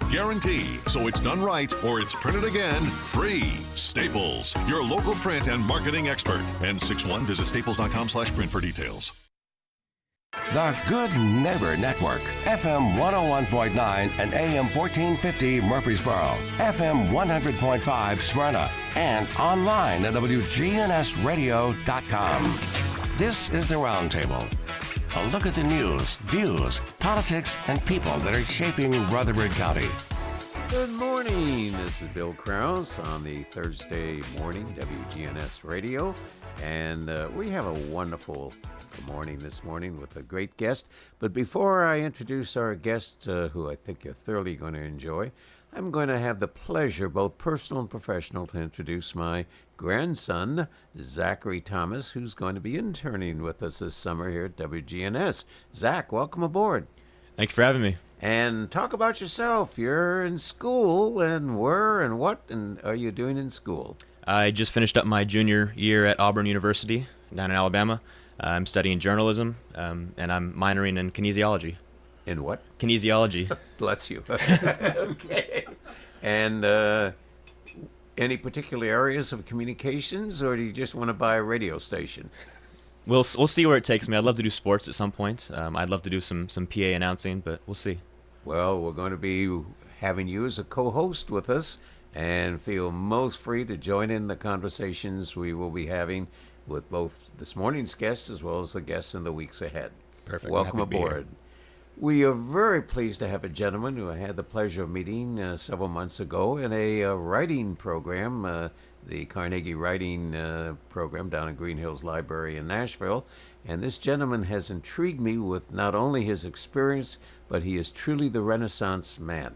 guarantee. So it's done right or it's printed again free. Staples, your local print and marketing expert. N61, visit staples.com/print for details. The Good Neighbor Network, FM 101.9 and AM 1450 Murfreesboro, FM 100.5 Smyrna, and online at WGNSradio.com. This is the Roundtable. A look at the news, views, politics, and people that are shaping Rutherford County. Good morning. This is Bill Krause on the Thursday morning WGNS Radio, and we have a wonderful morning this morning with a great guest. But before I introduce our guest, who I think you're thoroughly going to enjoy, I'm going to have the pleasure, both personal and professional, to introduce my grandson, Zachary Thomas, who's going to be interning with us this summer here at WGNS. Zach, welcome aboard. Thank you for having me. And talk about yourself. You're in school, and where and what and are you doing in school? I just finished up my junior year at Auburn University down in Alabama. I'm studying journalism, and I'm minoring in kinesiology. In what? Kinesiology. Bless you. Okay. And any particular areas of communications, or do you just want to buy a radio station? We'll see where it takes me. I'd love to do sports at some point. I'd love to do some PA announcing, but we'll see. Well, we're going to be having you as a co-host with us, and feel most free to join in the conversations we will be having with both this morning's guests as well as the guests in the weeks ahead. Perfect. Welcome aboard. We are very pleased to have a gentleman who I had the pleasure of meeting several months ago in a writing program, the Carnegie Writing Program down at Green Hills Library in Nashville. And this gentleman has intrigued me with not only his experience, but he is truly the Renaissance man.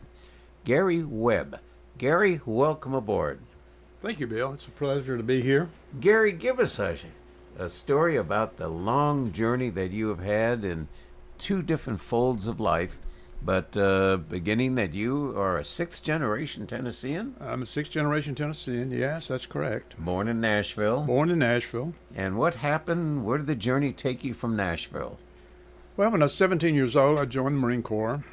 Gary Webb. Gary, welcome aboard. Thank you, Bill. It's a pleasure to be here. Gary, give us a story about the long journey that you have had in two different folds of life, but beginning that you are a sixth-generation Tennessean? I'm a sixth-generation Tennessean, yes, that's correct. Born in Nashville? Born in Nashville. And what happened? Where did the journey take you from Nashville? Well, when I was 17 years old, I joined the Marine Corps.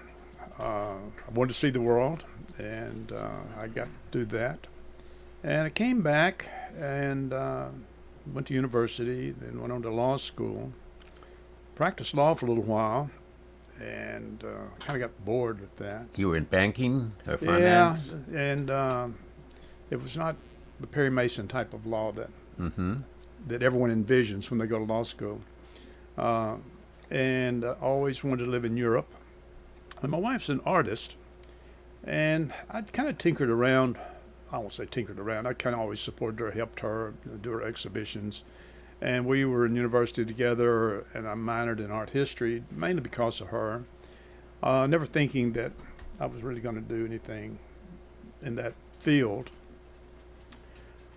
I wanted to see the world, and I got to do that. And I came back and went to university, then went on to law school, practiced law for a little while, and kind of got bored with that. You were in banking or finance? Yeah, and it was not the Perry Mason type of law that that everyone envisions when they go to law school. And I always wanted to live in Europe. And my wife's an artist, and I kind of tinkered around. I won't say tinkered around. I kind of always supported her, helped her do her exhibitions. And we were in university together, and I minored in art history, mainly because of her. Never thinking that I was really going to do anything in that field.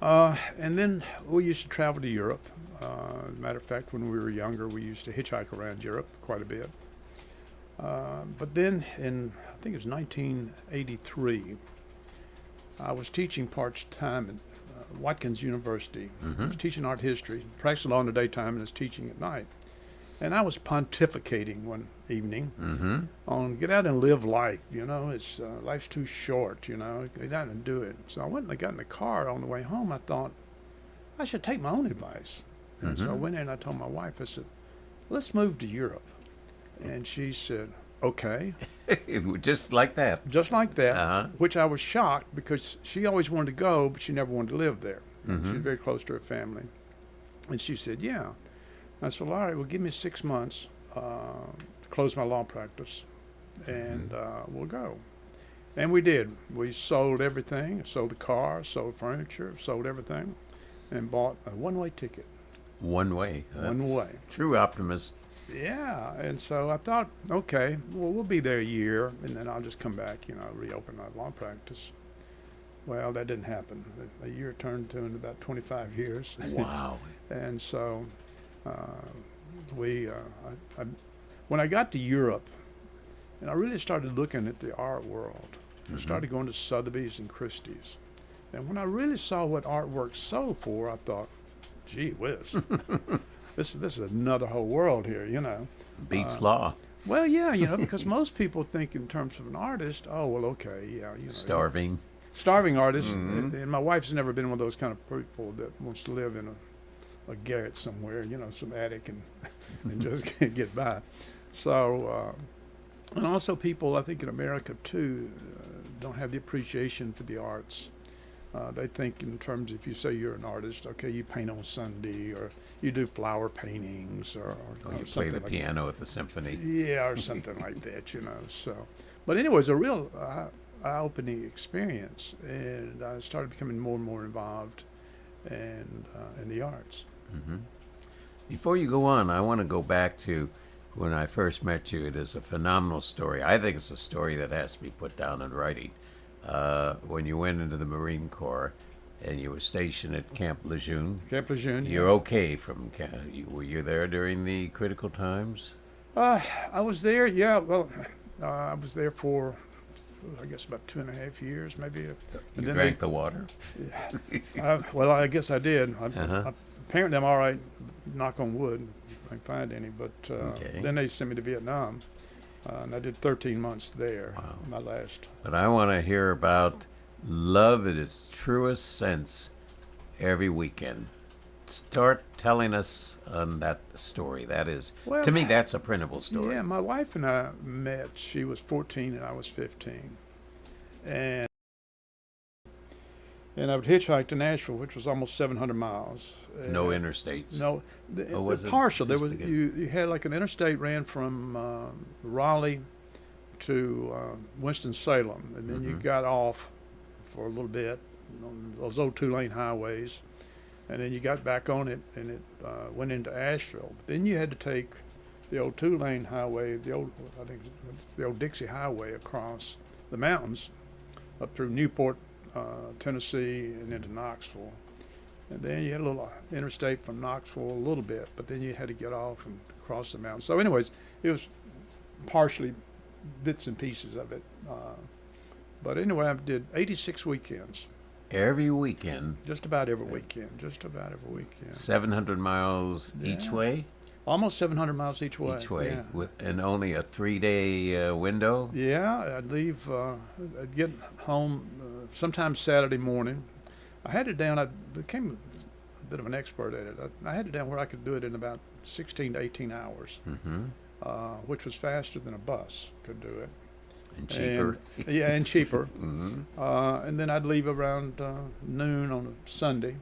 And then we used to travel to Europe. As a matter of fact, when we were younger, we used to hitchhike around Europe quite a bit. But then in, I think it was 1983, I was teaching part-time at Watkins University. I was teaching art history, practicing law in the daytime, and was teaching at night. And I was pontificating one evening on get out and live life. You know, it's life's too short. You know, get out and do it. So I went and I got in the car on the way home. I thought I should take my own advice, and so I went in and I told my wife. I said, "Let's move to Europe." And she said, "Okay." Just like that. Just like that, which I was shocked because she always wanted to go, but she never wanted to live there. She was very close to her family. And she said, "Yeah." I said, "Well, all right, well, give me 6 months to close my law practice, and we'll go." And we did. We sold everything, sold the car, sold furniture, sold everything, and bought a one-way ticket. One way. One way. True optimist. Yeah, and so I thought, okay, well, we'll be there a year, and then I'll just come back, you know, reopen my law practice. Well, that didn't happen. A year turned to in about 25 years. Wow. And so when I got to Europe, and I really started looking at the art world, I started going to Sotheby's and Christie's. And when I really saw what artwork sold for, I thought, gee whiz. This is another whole world here, you know. Beats law. Well, yeah, you know, because most people think in terms of an artist. Oh, well, okay, yeah, you know, Starving. starving artist. And my wife's never been one of those kind of people that wants to live in a garret somewhere, you know, some attic and just can't get by. So, and also people, I think in America too, don't have the appreciation for the arts. They think in terms, if you say you're an artist, okay, you paint on Sunday, or you do flower paintings, or Or you play something the like piano at the symphony. yeah, or something like that, you know. So, but anyway, it's a real eye-opening experience, and I started becoming more and more involved and in the arts. Before you go on, I want to go back to when I first met you. It is a phenomenal story. I think it's a story that has to be put down in writing. When you went into the Marine Corps and you were stationed at Camp Lejeune. Camp Lejeune. You're okay from camp. Were you there during the critical times? I was there. Yeah. Well, I was there for, I guess, about 2.5 years, maybe. You drank the water? Well, I guess I did. Uh-huh. Apparently, I'm all right. Knock on wood, if I can find any. But Okay. then they sent me to Vietnam, and I did 13 months there. Wow. My last. But I want to hear about love in its truest sense every weekend. Start telling us on that story. That is, Well, to me, that's a printable story. Yeah, my wife and I met. She was 14 and I was 15, and I would hitchhike to Nashville, which was almost 700 miles. No interstates. No, Or was it partial. There just was you had like an interstate ran from Raleigh to Winston Salem, and then you got off for a little bit on those old 2-lane highways, and then you got back on it, and it went into Asheville. But then you had to take the old 2-lane highway, I think the old Dixie Highway across the mountains up through Newport, Tennessee, and into Knoxville. And then you had a little interstate from Knoxville a little bit, but then you had to get off and cross the mountains. So anyways, it was partially bits and pieces of it. But anyway, I did 86 weekends. Every weekend, Just about every weekend. 700 miles each Yeah. way? Almost 700 miles each way. Each way, Yeah. and only a 3-day window? Yeah, I'd leave, I'd get home sometime Saturday morning. I had it down, I became a bit of an expert at it. I had it down where I could do it in about 16 to 18 hours, which was faster than a bus could do it. And cheaper. And cheaper. And then I'd leave around noon on a Sunday,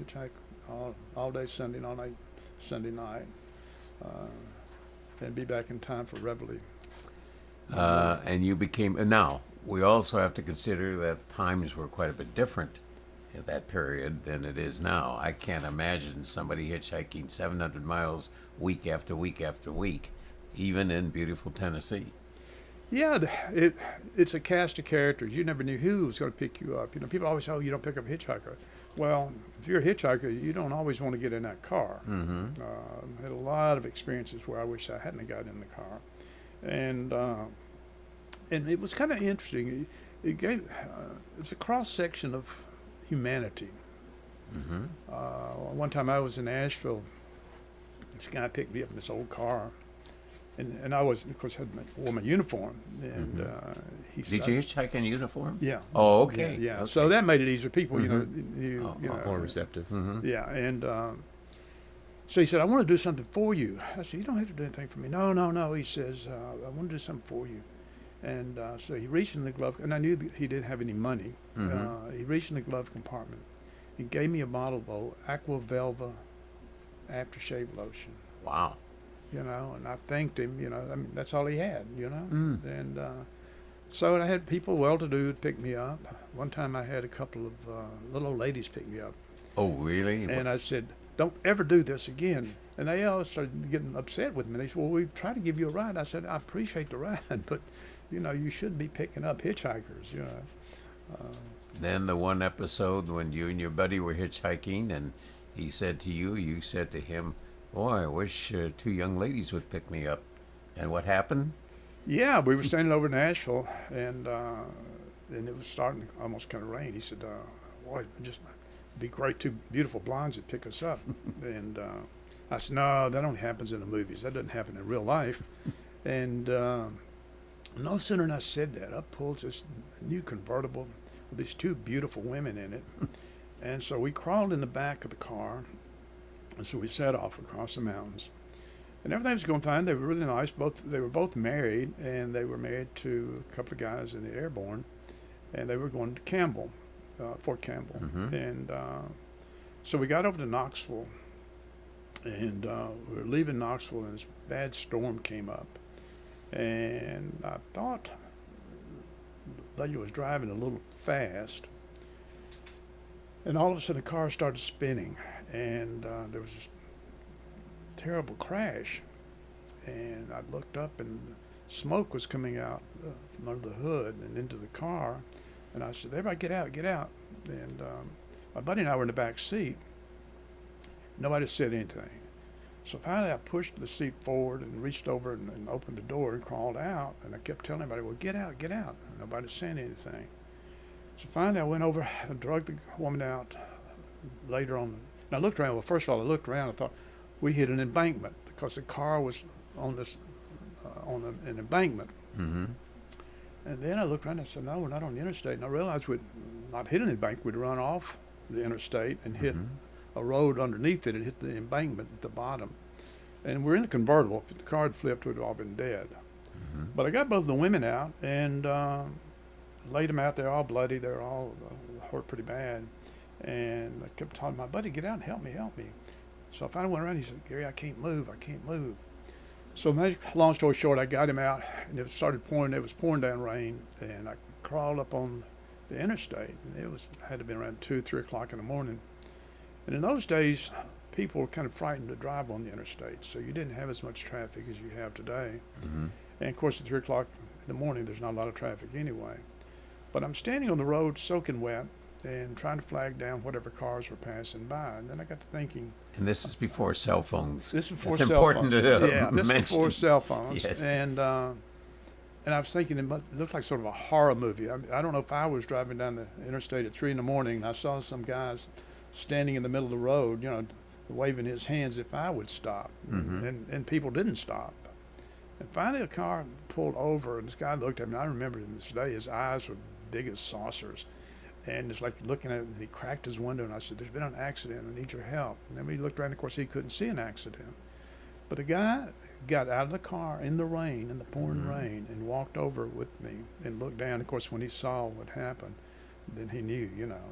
hitchhike all day Sunday and all night Sunday night, and be back in time for Reveille. And you became, and now, we also have to consider that times were quite a bit different at that period than it is now. I can't imagine somebody hitchhiking 700 miles week after week after week, even in beautiful Tennessee. Yeah, it's a cast of characters. You never knew who was going to pick you up. You know, people always say, "Oh, you don't pick up a hitchhiker." Well, if you're a hitchhiker, you don't always want to get in that car. I had a lot of experiences where I wish I hadn't gotten in the car, and it was kind of interesting. It gave it's a cross section of humanity. One time I was in Asheville. This guy picked me up in this old car. And I was, of course, wore my uniform, and he said, Did you hitchhike in uniform? Yeah. Oh, okay. Yeah. Okay. So that made it easier. People, you know, you know, More receptive. yeah. And so he said, "I want to do something for you." I said, "You don't have to do anything for me." No. He says, "I want to do something for you." And so he reached in the glove, and I knew that he didn't have any money. He reached in the glove compartment and gave me a bottle of Aqua Velva aftershave lotion. Wow. You know, and I thanked him, you know, I mean, that's all he had, you know. And so I had people well-to-do pick me up. One time I had a couple of little old ladies pick me up. Oh, really? And I said, "Don't ever do this again." And they all started getting upset with me. They said, "Well, we tried to give you a ride." I said, "I appreciate the ride, but, you know, you shouldn't be picking up hitchhikers, you know." Then the one episode when you and your buddy were hitchhiking and he said to you, you said to him, "Boy, I wish 2 young ladies would pick me up." And what happened? Yeah, we were standing over in Nashville, and it was starting to almost kind of rain. He said, "Boy, it'd just be great, 2 beautiful blondes would pick us up." And I said, "No, that only happens in the movies. That doesn't happen in real life." And no sooner than I said that, up pulls this new convertible with these two beautiful women in it. And so we crawled in the back of the car, and so we set off across the mountains. And everything was going fine. They were really nice. They were both married, and they were married to a couple of guys in the airborne, and they were going to Campbell, Fort Campbell. And so we got over to Knoxville, and we were leaving Knoxville, and this bad storm came up. And I thought the lady was driving a little fast, and all of a sudden the car started spinning, and there was this terrible crash. And I looked up, and smoke was coming out from under the hood and into the car. And I said, "Everybody get out, get out." And my buddy and I were in the back seat. Nobody said anything. So finally I pushed the seat forward and reached over and opened the door and crawled out. And I kept telling everybody, "Well, get out, get out." And nobody said anything. So finally I went over and dragged the woman out later on. And I looked around. Well, first of all, I looked around and thought, we hit an embankment because the car was on this an embankment. And then I looked around and I said, "No, we're not on the interstate." And I realized we'd not hit an embankment. We'd run off the interstate and hit a road underneath it and hit the embankment at the bottom. And we're in the convertible. If the car had flipped, we'd have all been dead. But I got both the women out and laid them out there all bloody. They were all hurt pretty bad. And I kept telling my buddy, "Get out and help me, help me." So I finally went around. He said, "Gary, I can't move. I can't move." So long story short, I got him out, and it started pouring. It was pouring down rain, and I crawled up on the interstate. And it had to have been around 2, 3 o'clock in the morning. And in those days, people were kind of frightened to drive on the interstate, so you didn't have as much traffic as you have today. And of course, at 3 o'clock in the morning, there's not a lot of traffic anyway. But I'm standing on the road, soaking wet, and trying to flag down whatever cars were passing by. And then I got to thinking. And this is before cell phones. This is before it's cell important phones. to This is mention. before cell phones. Yes. And I was thinking it looked like sort of a horror movie. I don't know if I was driving down the interstate at 3 in the morning and I saw some guys standing in the middle of the road, waving his hands if I would stop. And people didn't stop. And finally a car pulled over, and this guy looked at me. I remember to this day, his eyes were big as saucers. And it's like looking at it, and he cracked his window, and I said, "There's been an accident. I need your help." And then we looked around. Of course, he couldn't see an accident. But the guy got out of the car in the rain, in the pouring rain, and walked over with me and looked down. Of course, when he saw what happened, then he knew,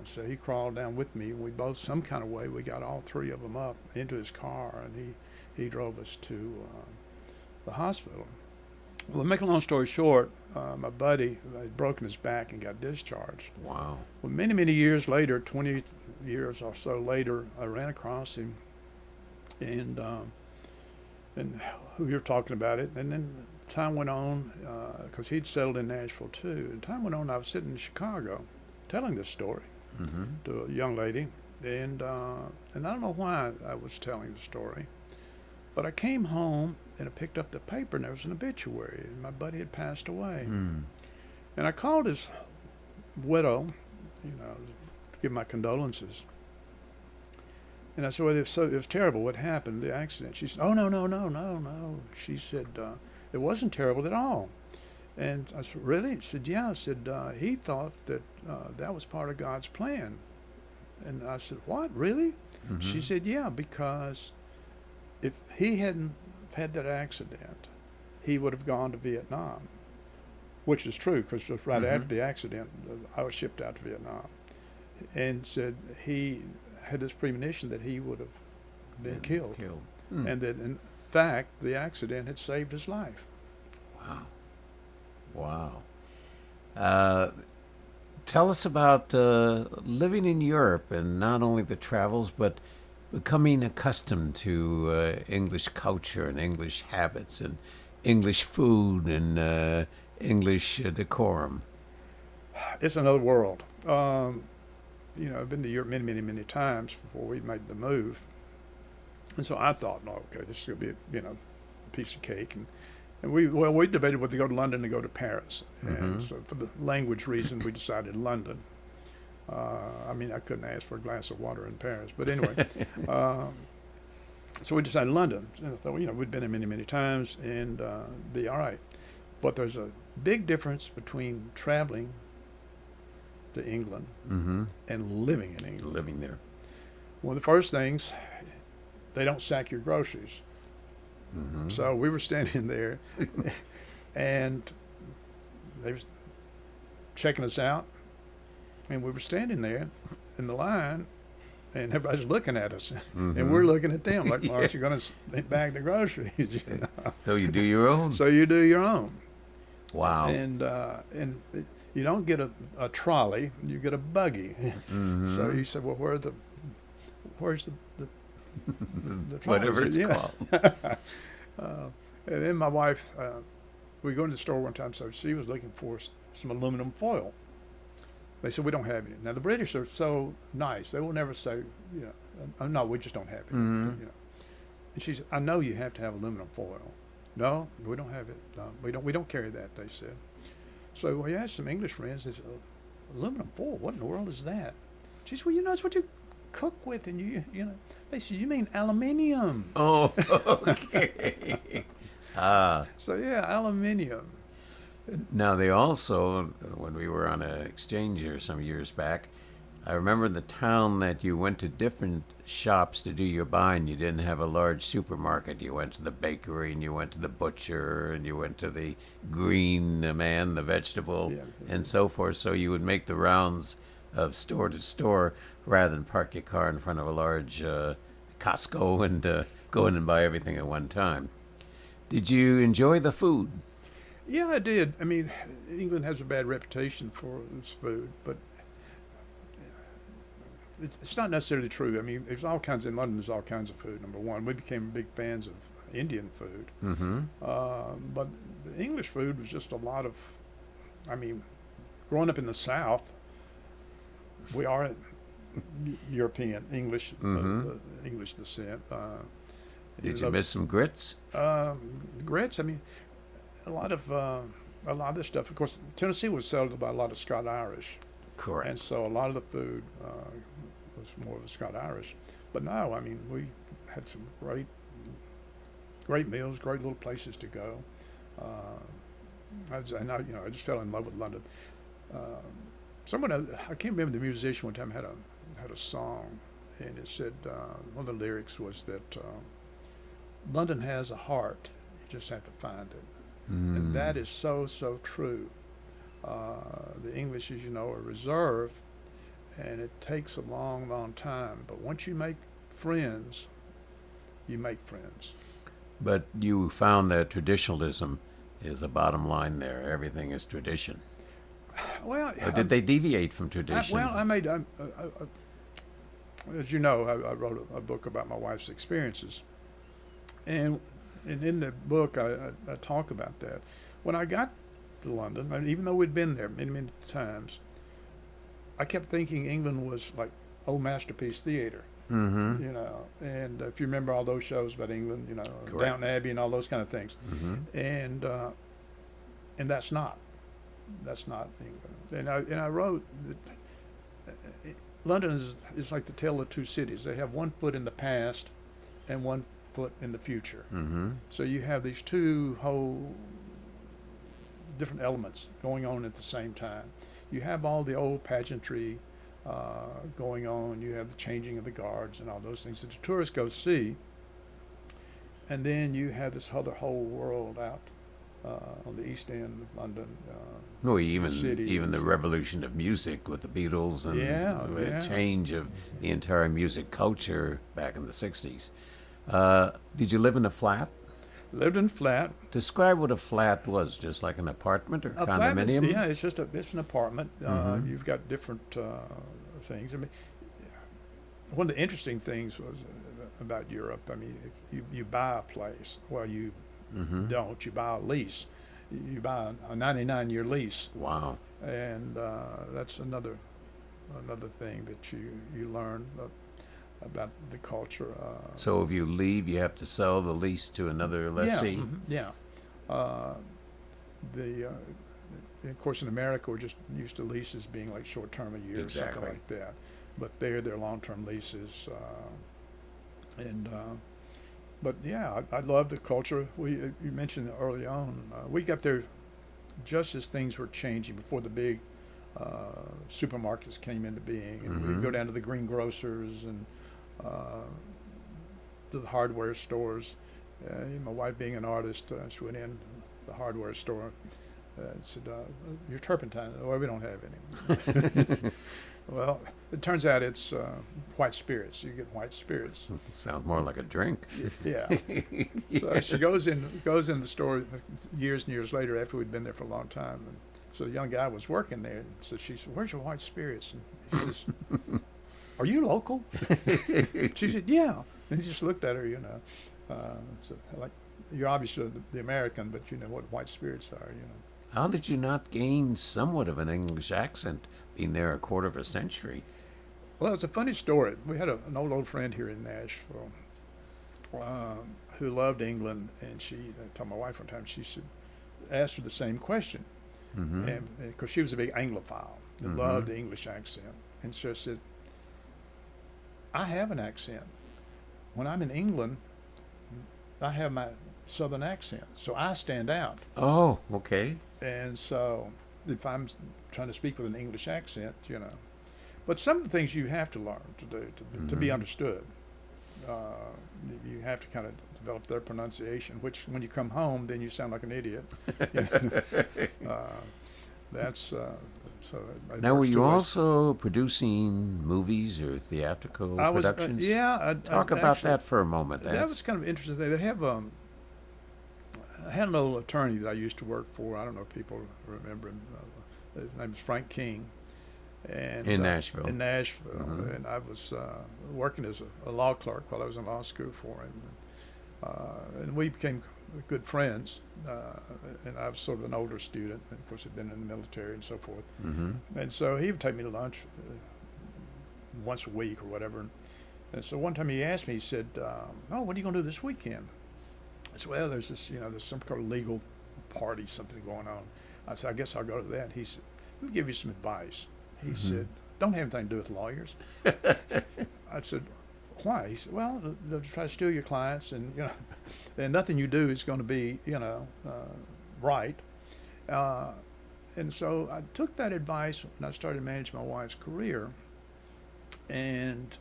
So he crawled down with me, and we both, some kind of way, we got all three of them up into his car, and he drove us to the hospital. Well, to make a long story short, my buddy had broken his back and got discharged. Wow. Well, many, many years later, 20 years or so later, I ran across him, and we were talking about it. And then time went on, because he'd settled in Nashville too. And time went on, I was sitting in Chicago telling this story to a young lady. And I don't know why I was telling the story, but I came home and I picked up the paper, and there was an obituary, and my buddy had passed away. And I called his widow, to give my condolences. And I said, "Well, it was terrible. What happened, the accident?" She said, "Oh, no. She said, "It wasn't terrible at all." And I said, "Really?" She said, "Yeah." I said, "He thought that that was part of God's plan." And I said, "What, really?" She said, "Yeah, because if he hadn't had that accident, he would have gone to Vietnam," which is true, because just right after the accident, I was shipped out to Vietnam. And said he had this premonition that he would have been killed. And that, in fact, the accident had saved his life. Wow. Tell us about living in Europe, and not only the travels, but becoming accustomed to English culture and English habits and English food and English decorum. It's another world. I've been to Europe many, many, many times before we made the move. And so I thought, okay, this is going to be, a piece of cake. And we debated whether to go to London or go to Paris. And so for the language reason, we decided London. I couldn't ask for a glass of water in Paris. But anyway, So we decided London. And I thought, well, we'd been there many, many times and be all right. But there's a big difference between traveling to England and living in England. Living there. One of the first things, they don't sack your groceries. So we were standing there, and they was checking us out, and we were standing there in the line, and everybody's looking at us, and we're looking at them like, well, aren't you going to bag the groceries? So you do your own? So you do your own. Wow. And you don't get a trolley, you get a buggy. So you said, well, where's the Whatever trolleys? it's called. And then my wife, we go into the store one time, so she was looking for some aluminum foil. They said, we don't have any. Now, the British are so nice. They will never say, oh, no, we just don't have it. And she said, I know you have to have aluminum foil. No, we don't have it. We don't carry that, they said. So we asked some English friends, they said, aluminum foil, what in the world is that? She said, well, that's what you cook with, and you know. They said, you mean aluminium? Oh, okay. So yeah, aluminium. Now they also, when we were on an exchange here some years back, I remember in the town that you went to different shops to do your buying. You didn't have a large supermarket. You went to the bakery, and you went to the butcher, and you went to the green man, the vegetable, and so forth. So you would make the rounds of store to store rather than park your car in front of a large Costco and go in and buy everything at one time. Did you enjoy the food? Yeah, I did. I mean, England has a bad reputation for its food, but it's not necessarily true. I mean, in London, there's all kinds of food, number one. We became big fans of Indian food. But the English food was just a lot of, I mean, growing up in the South, we are European, English, English descent. Did you miss some grits? Grits, I mean, a lot of this stuff. Of course, Tennessee was settled by a lot of Scott-Irish. Correct. And so a lot of the food was more of the Scott-Irish. But no, I mean, we had some great meals, great little places to go. I just fell in love with London. I can't remember, the musician one time had a song, and it said, one of the lyrics was that London has a heart, you just have to find it. And that is so, so true. The English, as you know, are reserved, and it takes a long, long time. But once you make friends, you make friends. But you found that traditionalism is a bottom line there. Everything is tradition. Well, Or did they deviate from tradition? As you know, I wrote a book about my wife's experiences. And in the book, I talk about that. When I got to London, I mean, even though we'd been there many, many times, I kept thinking England was like old Masterpiece Theater. You know, and if you remember all those shows about England, you know, Correct. Downton Abbey and all those kind of things, and that's not England. And I wrote that London is like the tale of two cities. They have one foot in the past and one foot in the future. So you have these two whole different elements going on at the same time. You have all the old pageantry going on. You have the changing of the guards and all those things that the tourists go see. And then you have this other whole world out on the East End of London. Well, even cities. the revolution of music with the Beatles and the change of the entire music culture back in the 60s. Did you live in a flat? Lived in a flat. Describe what a flat was, just like an apartment or A flat is- condominium? yeah, it's an apartment. You've got different things. I mean, one of the interesting things was about Europe. I mean, if you buy a place. Well, you don't. You buy a lease. You buy a 99-year lease, Wow. and that's another thing that you learn about the culture. So if you leave, you have to sell the lease to another lessee? Yeah. Of course, in America, we're just used to leases being like short-term, a year or Exactly. something like that. But they're long-term leases. And But yeah, I love the culture. You mentioned early on, we got there just as things were changing before the big supermarkets came into being, and we'd go down to the greengrocers and to the hardware stores. My wife being an artist, she went in the hardware store and said, "Your turpentine?" "Well, we don't have any." Well, it turns out it's white spirits. You get white spirits. Sounds more like a drink. Yeah. So she goes in the store years and years later after we'd been there for a long time. And so the young guy was working there. And so she said, "Where's your white spirits?" And he says, "Are you local?" She said, "Yeah." And he just looked at her, so like, you're obviously the American, but you know what white spirits are, How did you not gain somewhat of an English accent, being there a quarter of a century? Well, it's a funny story. We had an old friend here in Nashville who loved England, and she told my wife one time, she said, asked her the same question. And because she was a big Anglophile that loved the English accent. And so she said, "I have an accent. When I'm in England, I have my Southern accent, so I stand out. Oh, okay. And so if I'm trying to speak with an English accent, but some of the things you have to learn to do to be understood. You have to kind of develop their pronunciation, which when you come home, then you sound like an idiot. That's so. Now, were you also producing movies or theatrical productions? Talk about that for a moment. That was kind of interesting. They have I had an old attorney that I used to work for. I don't know if people remember him. His name is Frank King. And, in Nashville. And I was working as a law clerk while I was in law school for him. And we became good friends. And I was sort of an older student, and of course had been in the military and so forth. And so he would take me to lunch once a week or whatever. And so one time he asked me, he said, "Oh, what are you going to do this weekend?" I said, "Well, there's this, there's some kind of legal party, something going on." I said, "I guess I'll go to that." He said, "Let me give you some advice." He said, "Don't have anything to do with lawyers." I said, "Why?" He said, "Well, they'll try to steal your clients, and and nothing you do is going to be, right." And so I took that advice when I started managing my wife's career, and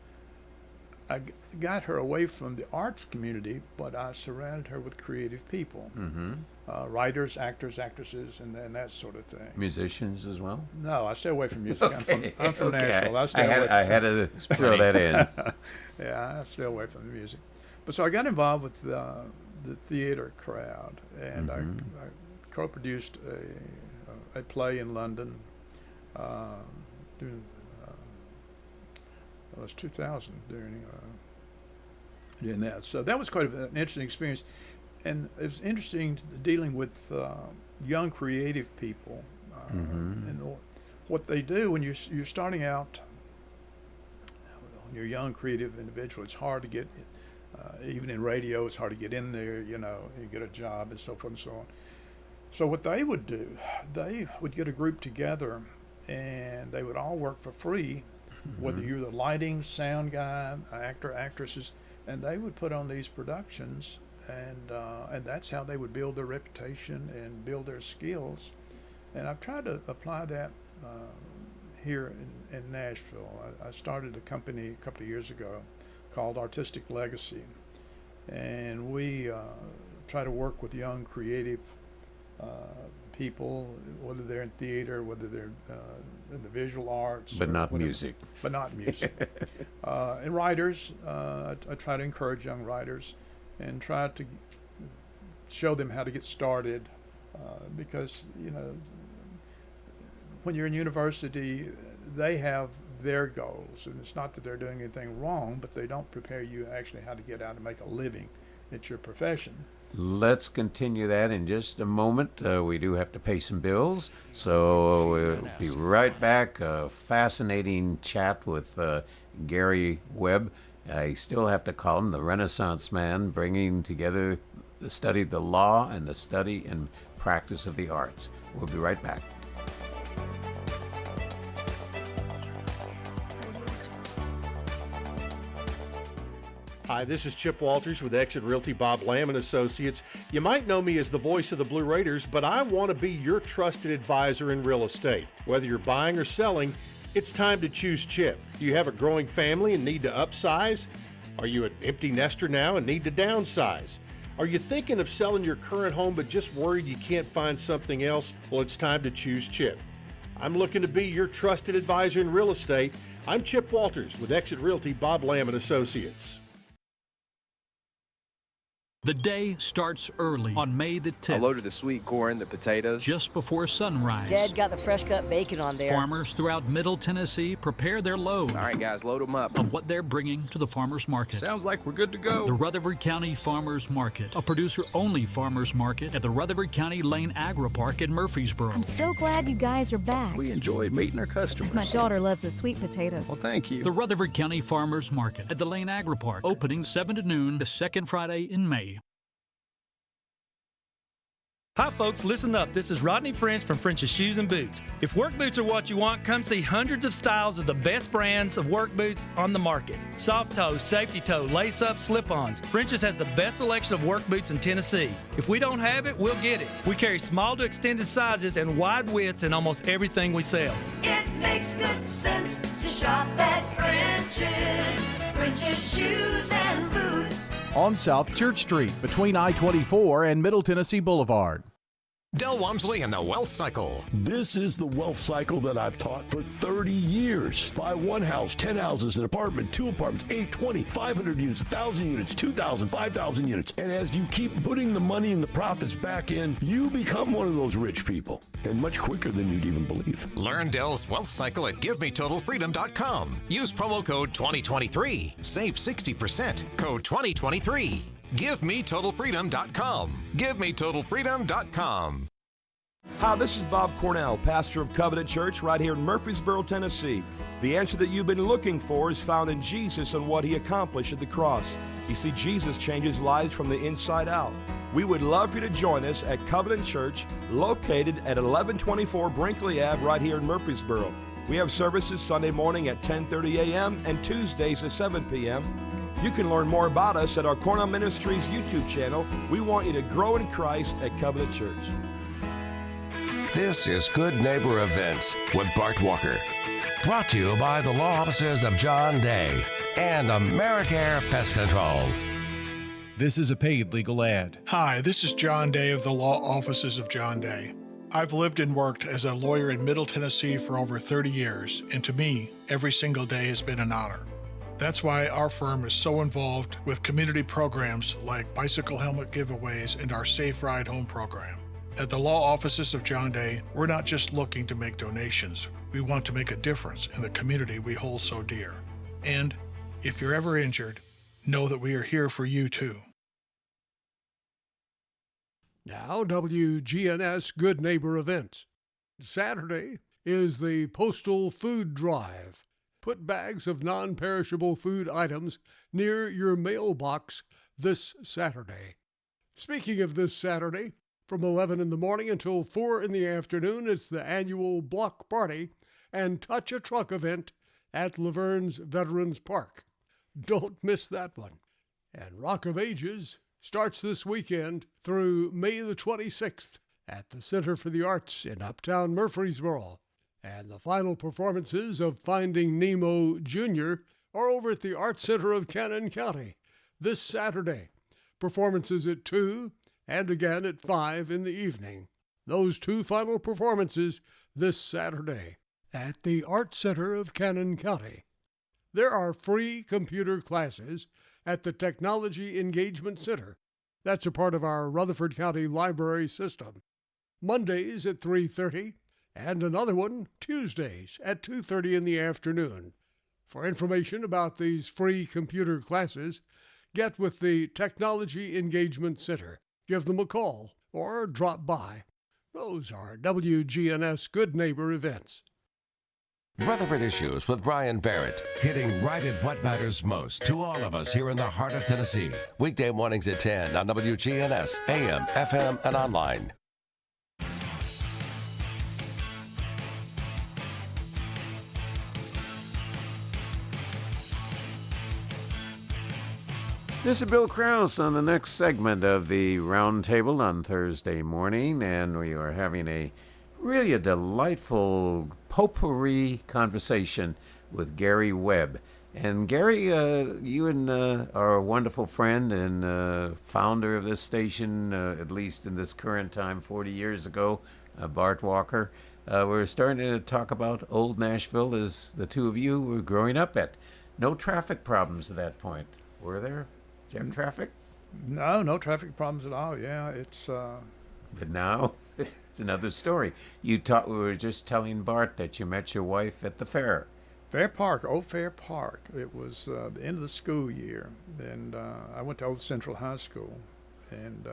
I got her away from the arts community, but I surrounded her with creative people, writers, actors, actresses, and that sort of thing. Musicians as well? No, I stay away from music. Okay. I'm from Nashville. I had to throw that in. Yeah, I stay away from the music. But so I got involved with the theater crowd, and I co-produced a play in London during it was 2000 during that. So that was quite an interesting experience. And it was interesting dealing with young creative people and what they do when you're starting out. When you're a young creative individual, it's hard to get, even in radio, it's hard to get in there, you get a job and so forth and so on. So what they would do, they would get a group together and they would all work for free, whether you're the lighting, sound guy, actor, actresses, and they would put on these productions, and that's how they would build their reputation and build their skills. And I've tried to apply that here in Nashville. I started a company a couple of years ago called Artistic Legacy, and we try to work with young creative people, whether they're in theater, whether they're in the visual arts. But not music. But not music. And writers, I try to encourage young writers and try to show them how to get started because, when you're in university, they have their goals. And it's not that they're doing anything wrong, but they don't prepare you actually how to get out and make a living at your profession. Let's continue that in just a moment. We do have to pay some bills, so we'll be right back. A fascinating chat with Gary Webb. I still have to call him the Renaissance man, bringing together the study of the law and the study and practice of the arts. We'll be right back. Hi, this is Chip Walters with Exit Realty Bob Lamb and Associates. You might know me as the voice of the Blue Raiders, but I want to be your trusted advisor in real estate. Whether you're buying or selling, it's time to choose Chip. Do you have a growing family and need to upsize? Are you an empty nester now and need to downsize? Are you thinking of selling your current home but just worried you can't find something else? Well, it's time to choose Chip. I'm looking to be your trusted advisor in real estate. I'm Chip Walters with Exit Realty Bob Lamb and Associates. The day starts early on May the 10th. I loaded the sweet corn, the potatoes. Just before sunrise. Dad got the fresh cut bacon on there. Farmers throughout Middle Tennessee prepare their load. All right, guys, load them up. Of what they're bringing to the farmers market. Sounds like we're good to go. The Rutherford County Farmers Market, a producer-only farmers market at the Rutherford County Lane Agri Park in Murfreesboro. I'm so glad you guys are back. We enjoy meeting our customers. My daughter loves the sweet potatoes. Well, thank you. The Rutherford County Farmers Market at the Lane Agri Park, opening 7 to noon the second Friday in May. Hi folks, listen up. This is Rodney French from French's Shoes and Boots. If work boots are what you want, come see hundreds of styles of the best brands of work boots on the market. Soft toe, safety toe, lace-up, slip-ons. French's has the best selection of work boots in Tennessee. If we don't have it, we'll get it. We carry small to extended sizes and wide widths in almost everything we sell. It makes good sense to shop at French's. French's Shoes and Boots. On South Church Street, between I-24 and Middle Tennessee Boulevard. Del Walmsley and the Wealth Cycle. This is the wealth cycle that I've taught for 30 years. Buy one house, 10 houses, an apartment, 2 apartments, 8, 20, 500 units, 1,000 units, 2,000, 5,000 units. And as you keep putting the money and the profits back in, you become one of those rich people. And much quicker than you'd even believe. Learn Del's Wealth Cycle at GiveMeTotalFreedom.com. Use promo code 2023. Save 60%. Code 2023. GiveMeTotalFreedom.com. GiveMeTotalFreedom.com. Hi, this is Bob Cornell, pastor of Covenant Church right here in Murfreesboro, Tennessee. The answer that you've been looking for is found in Jesus and what he accomplished at the cross. You see, Jesus changes lives from the inside out. We would love for you to join us at Covenant Church, located at 1124 Brinkley Ave right here in Murfreesboro. We have services Sunday morning at 10:30 a.m. and Tuesdays at 7 p.m. You can learn more about us at our Cornell Ministries YouTube channel. We want you to grow in Christ at Covenant Church. This is Good Neighbor Events with Bart Walker. Brought to you by the law offices of John Day and AmeriCare Pest Control. This is a paid legal ad. Hi, this is John Day of the law offices of John Day. I've lived and worked as a lawyer in Middle Tennessee for over 30 years, and to me, every single day has been an honor. That's why our firm is so involved with community programs like bicycle helmet giveaways and our Safe Ride Home program. At the law offices of John Day, we're not just looking to make donations. We want to make a difference in the community we hold so dear. And if you're ever injured, know that we are here for you too. Now, WGNS Good Neighbor Events. Saturday is the Postal Food Drive. Put bags of non-perishable food items near your mailbox this Saturday. Speaking of this Saturday, from 11 in the morning until 4 in the afternoon, it's the annual Block Party and Touch a Truck event at Laverne's Veterans Park. Don't miss that one. And Rock of Ages starts this weekend through May the 26th at the Center for the Arts in Uptown Murfreesboro. And the final performances of Finding Nemo Jr. are over at the Arts Center of Cannon County this Saturday. Performances at 2 and again at 5 in the evening. Those 2 final performances this Saturday at the Arts Center of Cannon County. There are free computer classes at the Technology Engagement Center. That's a part of our Rutherford County Library system. Mondays at 3:30 and another one Tuesdays at 2:30 in the afternoon. For information about these free computer classes, get with the Technology Engagement Center. Give them a call or drop by. Those are WGNS Good Neighbor Events. Rutherford Issues with Brian Barrett, hitting right at what matters most to all of us here in the heart of Tennessee. Weekday mornings at 10 on WGNS, AM, FM, and online. This is Bill Krause on the next segment of the Roundtable on Thursday morning, and we are having a delightful potpourri conversation with Gary Webb. And Gary, you and are a wonderful friend and founder of this station, at least in this current time, 40 years ago, Bart Walker. We're starting to talk about old Nashville as the two of you were growing up at. No traffic problems at that point, were there? Did you have traffic? No traffic problems at all. Yeah, it's. But now it's another story. We were just telling Bart that you met your wife at the fair. Fair Park, Old Fair Park. It was the end of the school year, and I went to Old Central High School, and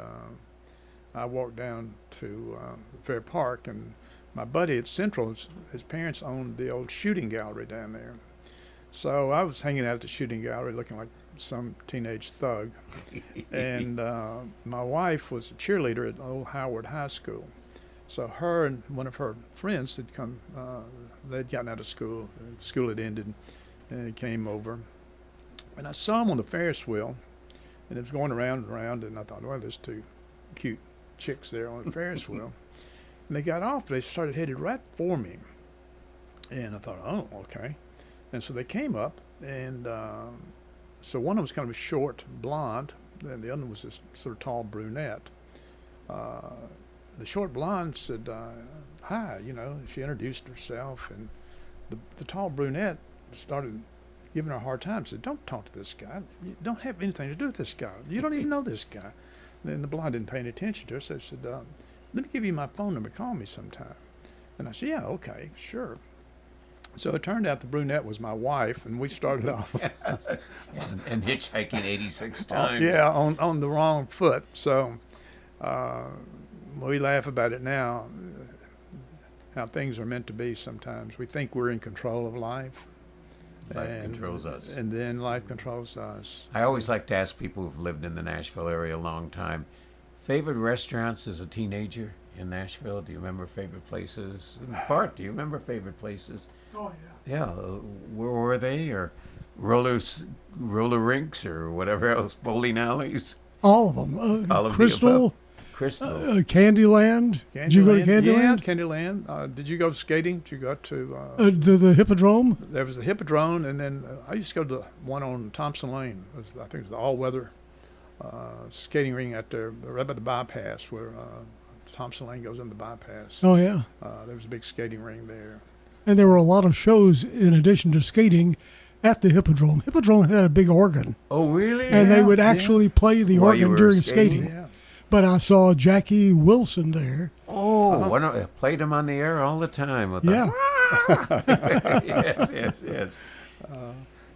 I walked down to Fair Park, and my buddy at Central, his parents owned the old shooting gallery down there. So I was hanging out at the shooting gallery looking like some teenage thug. And my wife was a cheerleader at old Howard High School. So her and one of her friends had come, they'd gotten out of school, school had ended, and they came over. And I saw them on the Ferris wheel, and it was going around and around, and I thought, well, there's two cute chicks there on the Ferris wheel. And they got off, they started headed right for me. And I thought, oh, okay. And so they came up, and so one of them was kind of a short blonde, and the other one was this sort of tall brunette. The short blonde said, hi, she introduced herself, and the tall brunette started giving her a hard time, said, don't talk to this guy. You don't have anything to do with this guy. You don't even know this guy. And the blonde didn't pay any attention to her, so she said, let me give you my phone number, call me sometime. And I said, yeah, okay, sure. So it turned out the brunette was my wife, and we started off. and hitchhiking 86 times. On the wrong foot. So we laugh about it now, how things are meant to be sometimes. We think we're in control of life. Life controls us. And then life controls us. I always like to ask people who've lived in the Nashville area a long time, favorite restaurants as a teenager in Nashville? Do you remember favorite places? Bart, do you remember favorite places? Oh, yeah. Yeah, where were they? Or roller rinks or whatever else, bowling alleys? All of them. All of Crystal. Candyland. Did you go to Candyland? Yeah, Candyland. Did you go skating? Did you go to the Hippodrome? There was a Hippodrome, and then I used to go to the one on Thompson Lane. I think it was the all-weather skating ring out there, right by the bypass where Thompson Lane goes in the bypass. Oh, yeah. There was a big skating ring there. And there were a lot of shows in addition to skating at the Hippodrome. Hippodrome had a big organ. Oh, really? And they would actually play the organ during skating. Yeah. But I saw Jackie Wilson there. Oh, played him on the air all the time. With yes.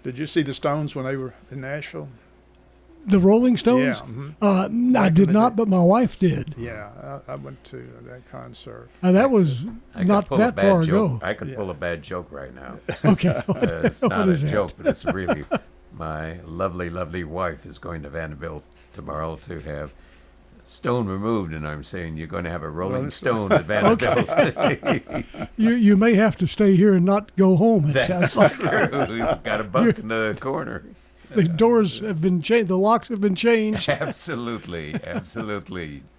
Did you see the Stones when they were in Nashville? The Rolling Stones? Yeah. I did not, but my wife did. Yeah, I went to that concert. That was not that far ago. I could pull a bad joke right now. Okay. It's not a joke, but it's really my lovely, lovely wife is going to Vanderbilt tomorrow to have stone removed, and I'm saying you're going to have a Rolling Stone at Vanderbilt. Okay. you may have to stay here and not go home. That's true. We've got a bunk in the corner. The doors have been changed. The locks have been changed. Absolutely.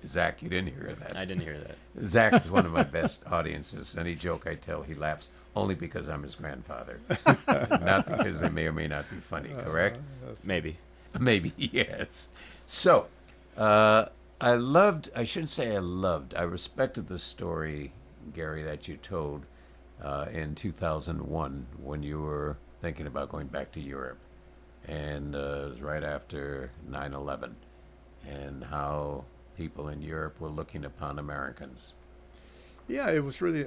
Zach, you didn't hear that. I didn't hear that. Zach is one of my best audiences. Any joke I tell, he laughs only because I'm his grandfather, not because they may or may not be funny. Correct? Maybe. Maybe, yes. So, I respected the story, Gary, that you told in 2001 when you were thinking about going back to Europe. And it was right after 9/11, and how people in Europe were looking upon Americans. Yeah, it was really,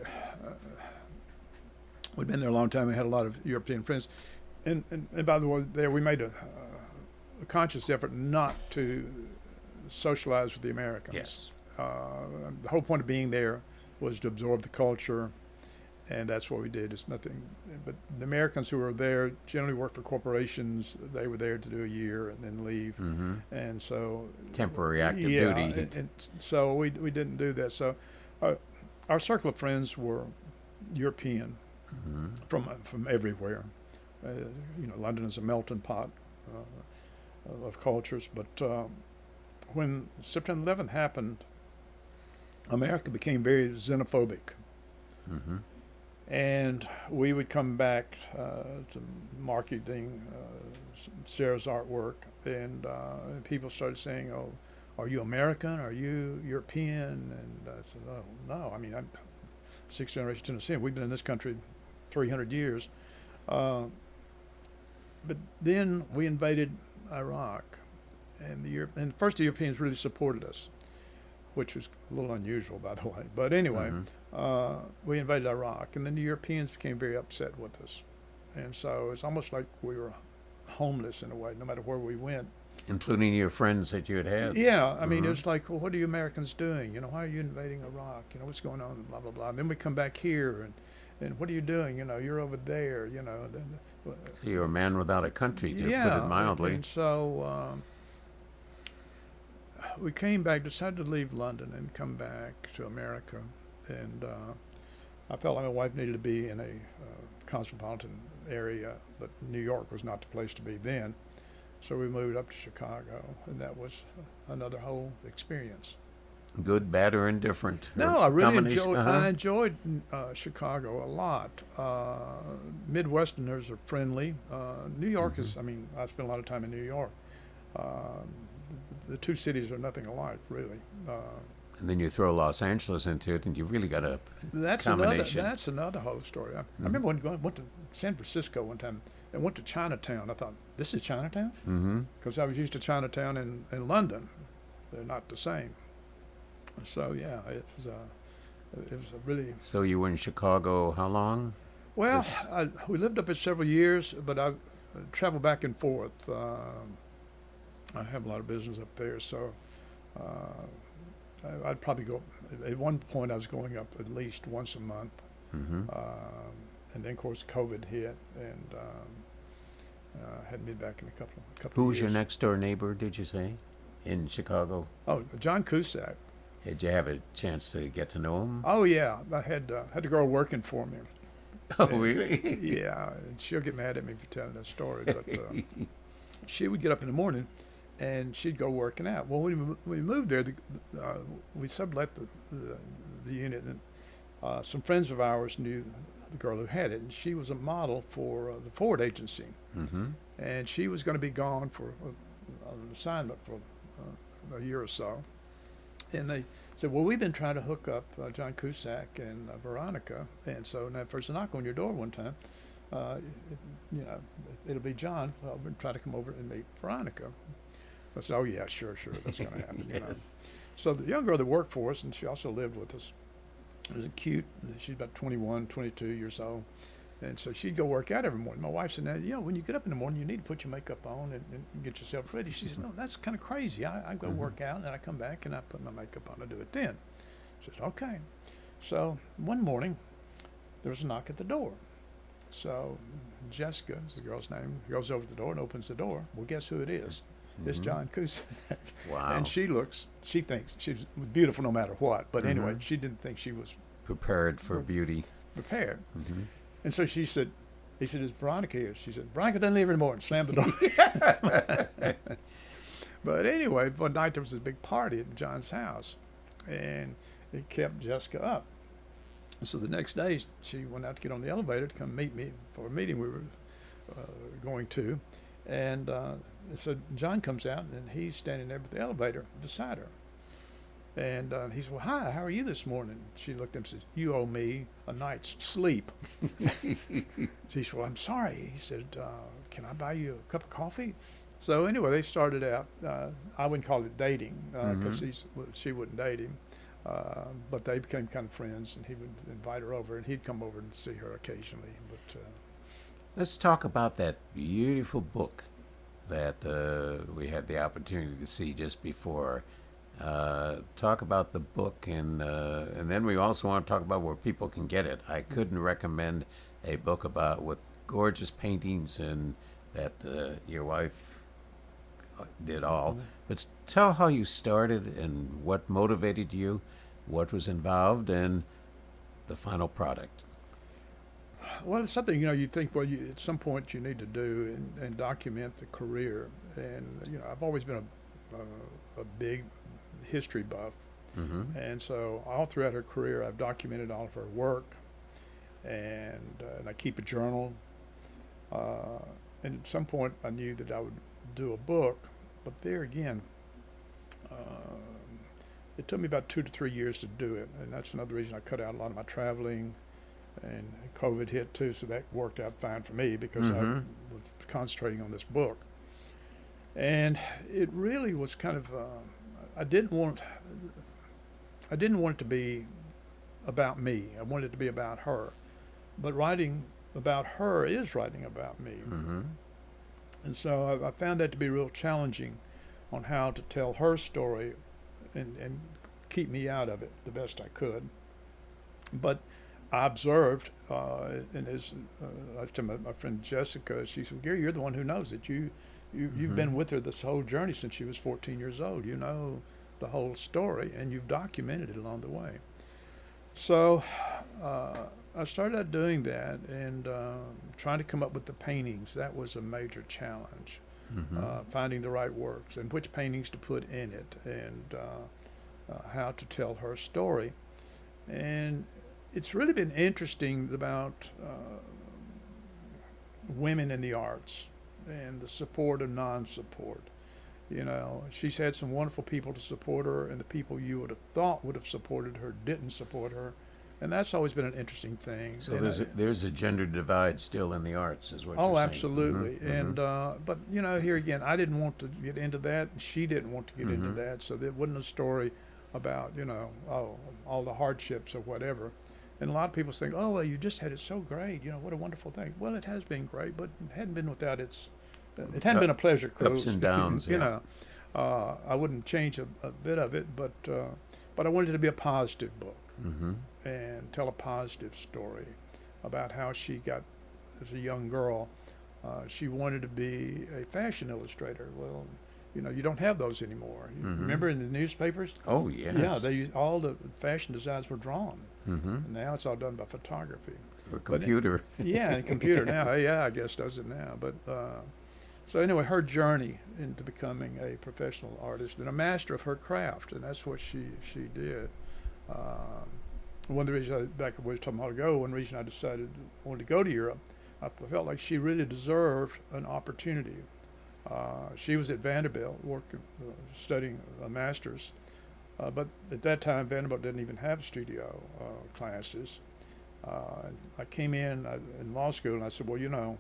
we'd been there a long time. We had a lot of European friends. And by the way, there we made a conscious effort not to socialize with the Americans. Yes. The whole point of being there was to absorb the culture, and that's what we did. It's nothing, but the Americans who were there generally worked for corporations. They were there to do a year and then leave, and so temporary active duty. And so we didn't do that. So our circle of friends were European, from everywhere. London is a melting pot. of cultures. But when September 11th happened, America became very xenophobic. Mm-hmm. And we would come back to marketing Sarah's artwork, and people started saying, "Oh, are you American? Are you European?" And I said, "Oh, no. I mean, I'm sixth generation Tennessean. We've been in this country 300 years." But then we invaded Iraq, and first the Europeans really supported us, which was a little unusual, by the way. But anyway, we invaded Iraq, and then the Europeans became very upset with us. And so it's almost like we were homeless in a way, no matter where we went. Including your friends that you had. Yeah, I mean, it's like, well, what are you Americans doing? You know, why are you invading Iraq? You know, what's going on? Blah, blah, blah. And then we come back here, and what are you doing? You know, you're over there, you know. So you're a man without a country, to put it mildly. And so we came back, decided to leave London and come back to America. And I felt like my wife needed to be in a cosmopolitan area, but New York was not the place to be then. So we moved up to Chicago, and that was another whole experience. Good, bad, or indifferent? No, or I really combination? enjoyed Chicago a lot. Midwesterners are friendly. New York is, I mean, I spent a lot of time in New York. The two cities are nothing alike, really. And then you throw Los Angeles into it, and you really got a combination. That's another whole story. I remember went to San Francisco one time and went to Chinatown. I thought, this is Chinatown? Because I was used to Chinatown in London. They're not the same. So, yeah, it was a really... So you were in Chicago how long? Well, we lived up there several years, but I traveled back and forth. I have a lot of business up there, so I'd probably go... At one point, I was going up at least once a month. And then, of course, COVID hit, and hadn't been back in a couple of years. Who was your next-door neighbor, did you say, in Chicago? Oh, John Cusack. Did you have a chance to get to know him? Oh, yeah. I had a girl working for me. Oh, really? Yeah. And she'll get mad at me for telling that story. But she would get up in the morning, and she'd go working out. Well, when we moved there, we sublet the unit, and some friends of ours knew the girl who had it, and she was a model for the Ford agency. And she was going to be gone for an assignment for a year or so. And they said, well, we've been trying to hook up John Cusack and Veronica. And so now first knock on your door one time, it'll be John. Well, we're trying to come over and meet Veronica. I said, oh, yeah, sure, that's going to happen. You know. So the young girl that worked for us, and she also lived with us, was cute. She's about 21, 22 years old. And so she'd go work out every morning. My wife said, now, when you get up in the morning, you need to put your makeup on and get yourself ready. She said, no, that's kind of crazy. I go work out, and then I come back, and I put my makeup on. I do it then. She says, okay. So one morning, there was a knock at the door. So Jessica is the girl's name, goes over to the door and opens the door. Well, guess who it is? It's John Cusack. Wow. And she thinks she's beautiful no matter what. But anyway, she didn't think she was prepared for beauty. Prepared. And so he said, is Veronica here? She said, Veronica doesn't leave anymore, and slammed the door. But anyway, one night there was this big party at John's house, and it kept Jessica up. And so the next day, she went out to get on the elevator to come meet me for a meeting we were going to. And so John comes out, and he's standing there with the elevator beside her. And he said, well, hi, how are you this morning? She looked at him and said, you owe me a night's sleep. She said, well, I'm sorry. He said, can I buy you a cup of coffee? So anyway, they started out, I wouldn't call it dating, because she wouldn't date him. But they became kind of friends, and he would invite her over, and he'd come over and see her occasionally. But let's talk about that beautiful book that we had the opportunity to see just before. Talk about the book, and then we also want to talk about where people can get it. I couldn't recommend a book with gorgeous paintings and that your wife did all. But tell how you started and what motivated you, what was involved, and the final product. Well, it's something, you think, at some point you need to do and document the career. And I've always been a big history buff, and so all throughout her career, I've documented all of her work, and I keep a journal. And at some point, I knew that I would do a book, but there again, it took me about 2 to 3 years to do it, and that's another reason I cut out a lot of my traveling. And COVID hit too, so that worked out fine for me because I was concentrating on this book. And it really was kind of I didn't want it to be about me. I wanted it to be about her. But writing about her is writing about me. And so I found that to be real challenging on how to tell her story and keep me out of it the best I could. But I observed, and as I was telling my friend Jessica, she said, "Gary, you're the one who knows it. You've been with her this whole journey since she was 14 years old. You know the whole story, and you've documented it along the way." So I started out doing that and trying to come up with the paintings. That was a major challenge, finding the right works and which paintings to put in it, and how to tell her story. And it's really been interesting about women in the arts and the support and non-support. She's had some wonderful people to support her, and the people you would have thought would have supported her didn't support her, and that's always been an interesting thing. So there's a gender divide still in the arts, is what you're saying. Oh, absolutely. And but here again, I didn't want to get into that, and she didn't want to get into that, so there wasn't a story about all the hardships or whatever. And a lot of people think, "Oh, well, you just had it so great. What a wonderful thing." Well, it has been great, but it hadn't been without it hadn't been a pleasure cruise. Ups and downs. I wouldn't change a bit of it, but I wanted it to be a positive book and tell a positive story about how she got, as a young girl, she wanted to be a fashion illustrator. Well, you don't have those anymore. You remember in the newspapers? Oh, yes. Yeah, all the fashion designs were drawn. Now it's all done by photography. Or computer. And computer now. Yeah, I guess does it now. But so anyway, her journey into becoming a professional artist and a master of her craft, and that's what she did. One of the reasons, back at what we were talking about ago, one reason I decided I wanted to go to Europe, I felt like she really deserved an opportunity. She was at Vanderbilt studying a master's, but at that time Vanderbilt didn't even have studio classes. And I came in law school, and I said, "Well,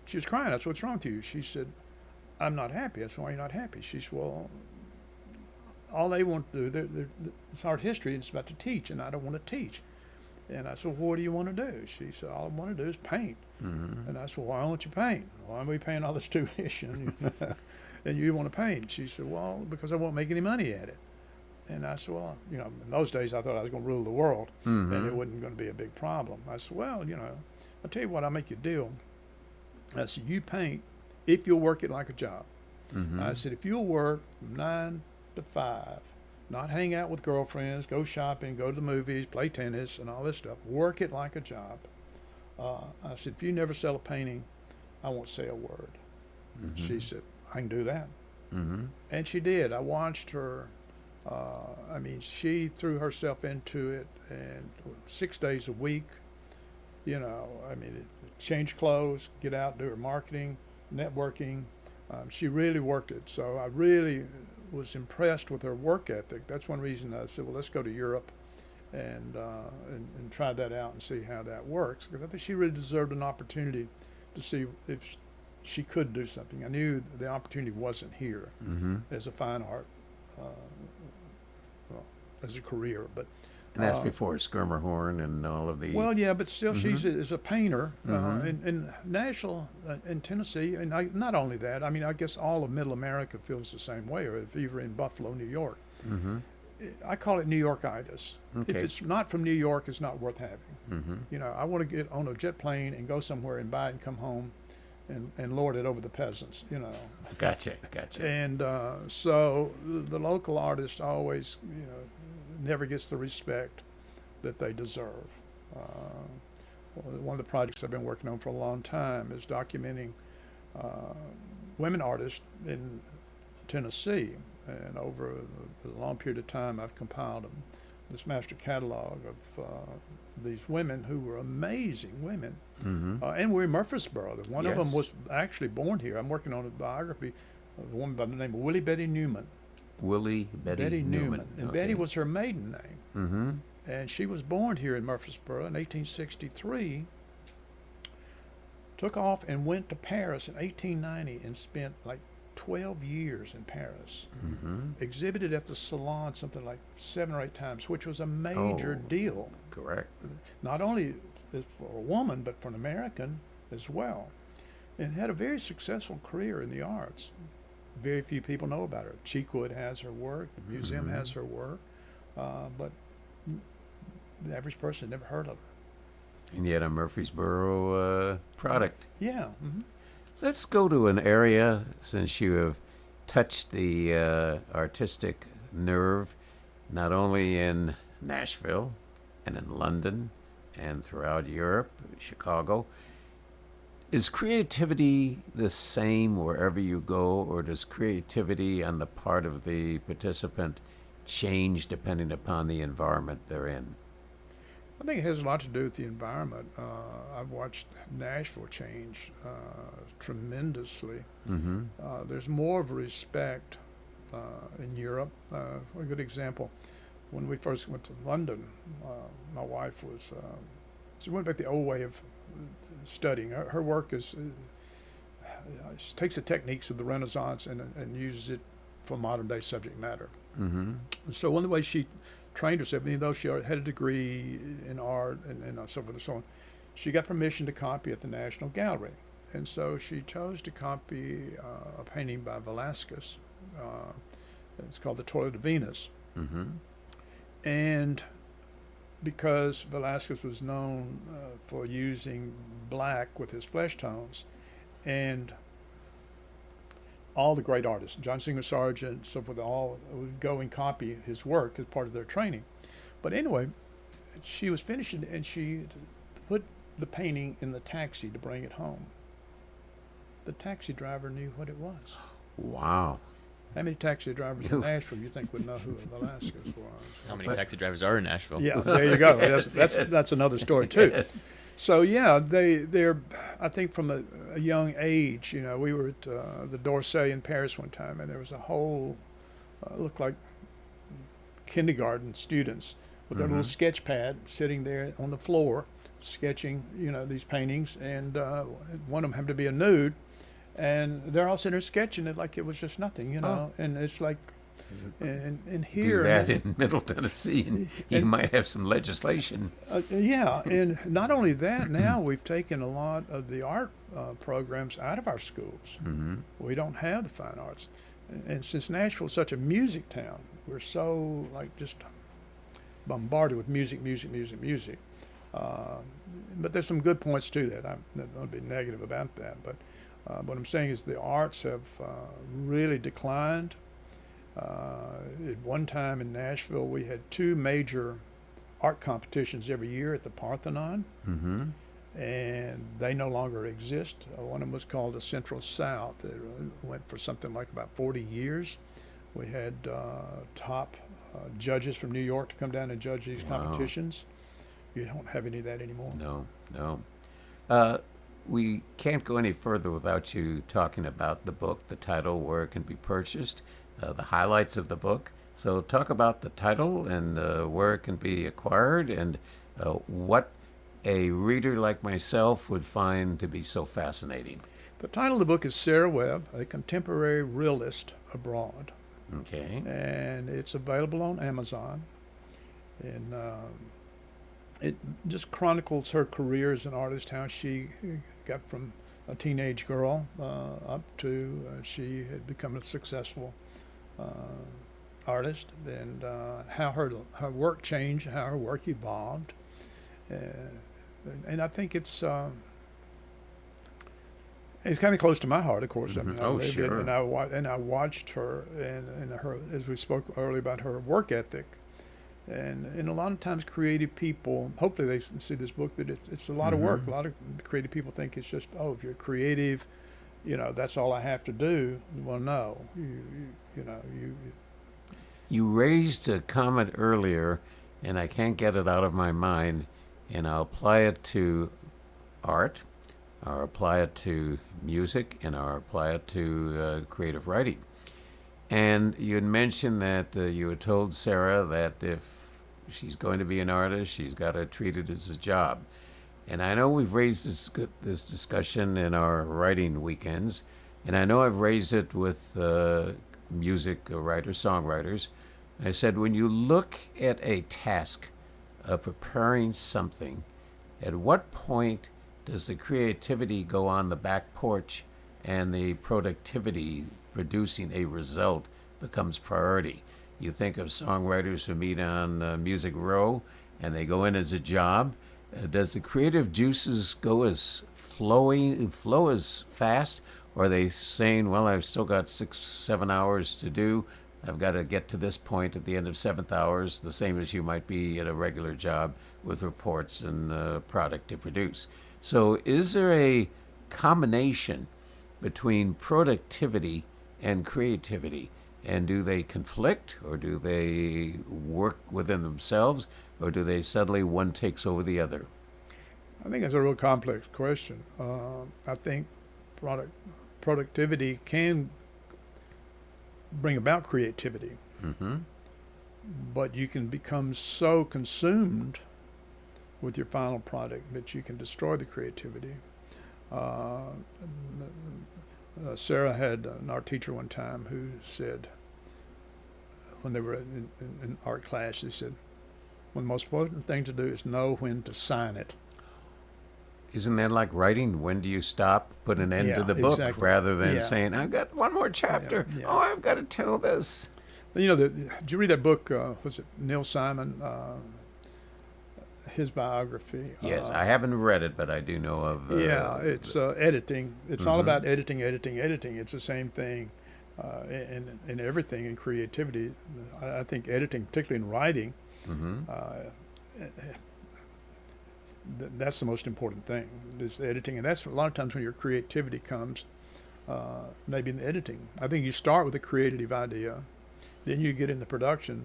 she was crying. I said, "What's wrong with you?" She said, "I'm not happy." I said, "Why are you not happy?" She said, "Well, all they want to do, it's art history, and it's about to teach, and I don't want to teach." And I said, "Well, what do you want to do?" She said, "All I want to do is paint." And I said, "Well, why don't you paint? Why are we paying all this tuition and you want to paint?" She said, "Well, because I won't make any money at it." And I said, "Well, in those days I thought I was going to rule the world and it wasn't going to be a big problem." I said, "Well, I'll tell you what, I'll make you a deal." I said, "You paint if you'll work it like a job." I said, "If you'll work from 9 to 5, not hang out with girlfriends, go shopping, go to the movies, play tennis and all this stuff, work it like a job." I said, "If you never sell a painting, I won't say a word." She said, "I can do that." And she did. I watched her. She threw herself into it, and 6 days a week, change clothes, get out, do her marketing, networking. She really worked it. So I really was impressed with her work ethic. That's one reason I said, "Well, let's go to Europe and try that out and see how that works," because I think she really deserved an opportunity to see if she could do something. I knew the opportunity wasn't here as a fine art, as a career, but. And that's before Skirmerhorn and all of the. Well, yeah, but still, she's a painter in Nashville, in Tennessee, and not only that. I guess all of Middle America feels the same way, or if you're in Buffalo, New York. I call it New Yorkitis. Okay. If it's not from New York, it's not worth having. I want to get on a jet plane and go somewhere and buy it and come home and lord it over the peasants, Gotcha. And so the local artist always, never gets the respect that they deserve. One of the projects I've been working on for a long time is documenting women artists in Tennessee, and over a long period of time, I've compiled this master catalog of these women who were amazing women, and we're in Murfreesboro. One of them was actually born here. I'm working on a biography of a woman by the name of Willie Betty Newman. Betty Newman. And Okay. Betty was her maiden name. And she was born here in Murfreesboro in 1863, took off and went to Paris in 1890 and spent like 12 years in Paris. Exhibited at the Salon something like 7 or 8 times, which was a major deal. Correct. Not only for a woman, but for an American as well. And had a very successful career in the arts. Very few people know about her. Cheekwood has her work, the museum has her work, but the average person never heard of her. And yet a Murfreesboro product. Yeah. Let's go to an area, since you have touched the artistic nerve, not only in Nashville and in London and throughout Europe, Chicago. Is creativity the same wherever you go, or does creativity on the part of the participant change depending upon the environment they're in? I think it has a lot to do with the environment. I've watched Nashville change tremendously. There's more of a respect in Europe. A good example, when we first went to London, my wife was, she went back the old way of studying. Her work is she takes the techniques of the Renaissance and uses it for modern day subject matter. So one of the ways she trained herself, even though she had a degree in art and so forth and so on, she got permission to copy at the National Gallery. And so she chose to copy a painting by Velázquez. It's called The Toilet of Venus. And because Velázquez was known for using black with his flesh tones, and all the great artists, John Singer Sargent, so forth, all would go and copy his work as part of their training. But anyway, she was finishing, and she put the painting in the taxi to bring it home. The taxi driver knew what it was. Wow. How many taxi drivers in Nashville you think would know who Velázquez was? How many taxi drivers are in Nashville? Yeah, there you go. That's another story too. Yes. So yeah, they're I think from a young age, you know, we were at the d'Orsay in Paris one time, and there was a whole looked like kindergarten students with their little sketch pad sitting there on the floor sketching, you know, these paintings, and one of them happened to be a nude, and they're all sitting there sketching it like it was just nothing, you know, and it's like. And here, do that in Middle Tennessee, and you might have some legislation. Yeah, and not only that, now we've taken a lot of the art programs out of our schools. We don't have the fine arts, and since Nashville's such a music town, we're so like just bombarded with music. But there's some good points to that. I'm not going to be negative about that, but what I'm saying is the arts have really declined. At one time in Nashville, we had 2 major art competitions every year at the Parthenon, and they no longer exist. One of them was called the Central South. It went for something like about 40 years. We had top judges from New York to come down and judge these competitions. You don't have any of that anymore. No. We can't go any further without you talking about the book, the title, where it can be purchased, the highlights of the book. So talk about the title and where it can be acquired, and what a reader like myself would find to be so fascinating. The title of the book is Sarah Webb, A Contemporary Realist Abroad. Okay. And it's available on Amazon. And it just chronicles her career as an artist, how she got from a teenage girl up to she had become a successful artist, and how her work changed, how her work evolved, and I think it's kind of close to my heart, of course. I mean, I lived it, and I watched her and her, as we spoke earlier about her work ethic, and a lot of times creative people, hopefully they see this book, that it's a lot of work. A lot of creative people think it's just, if you're creative, that's all I have to do. Well, no, You raised a comment earlier, and I can't get it out of my mind, and I'll apply it to art, or apply it to music, and I'll apply it to creative writing. And you had mentioned that you had told Sarah that if she's going to be an artist, she's got to treat it as a job. And I know we've raised this discussion in our writing weekends, and I know I've raised it with music writers, songwriters. I said, when you look at a task of preparing something, at what point does the creativity go on the back porch and the productivity, producing a result, becomes priority? You think of songwriters who meet on Music Row and they go in as a job. Does the creative juices flow as fast, or are they saying, well, I've still got 6-7 hours to do, I've got to get to this point at the end of 7th hours, the same as you might be at a regular job with reports and product to produce? So is there a combination between productivity and creativity? And do they conflict, or do they work within themselves, or do they suddenly one takes over the other? I think it's a real complex question. I think productivity can bring about creativity, but you can become so consumed with your final product that you can destroy the creativity. Sarah had an art teacher one time who said, when they were in art class, she said, well, the most important thing to do is know when to sign it. Isn't that like writing? When do you stop, put an end to the book, rather than saying, I've got one more chapter. Oh, I've got to tell this. Did you read that book, was it Neil Simon, his biography? Yes, I haven't read it, but I do know of... it's editing. It's all about editing. It's the same thing in everything, in creativity. I think editing, particularly in writing, that's the most important thing, is editing. And that's a lot of times when your creativity comes, maybe in the editing. I think you start with a creative idea, then you get in the production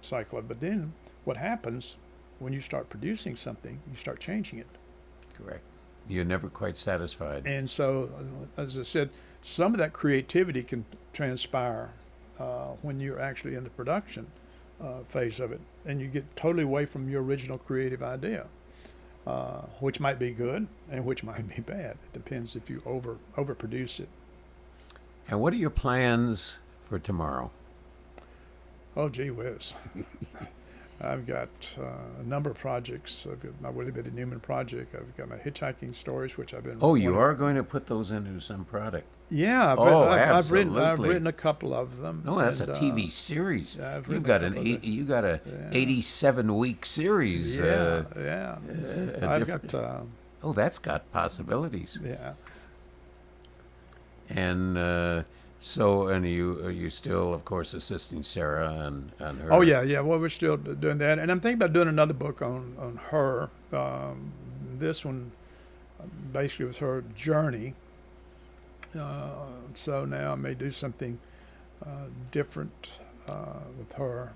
cycle of it. But then what happens when you start producing something, you start changing it. Correct. You're never quite satisfied. And so, as I said, some of that creativity can transpire when you're actually in the production phase of it, and you get totally away from your original creative idea. Which might be good and which might be bad. It depends if you overproduce it. And what are your plans for tomorrow? Oh, gee whiz. I've got a number of projects. I've got my Willie Betty Newman project. I've got my hitchhiking stories, which I've been... Oh, you are going to put those into some product? Yeah, I've written a couple of them. Oh, that's a TV series. You've got a 87-week series. Yeah. I've got... oh, that's got possibilities. Yeah. And are you still, of course, assisting Sarah on her? Oh, yeah. Well, we're still doing that. And I'm thinking about doing another book on her. This one basically was her journey. So now I may do something different with her.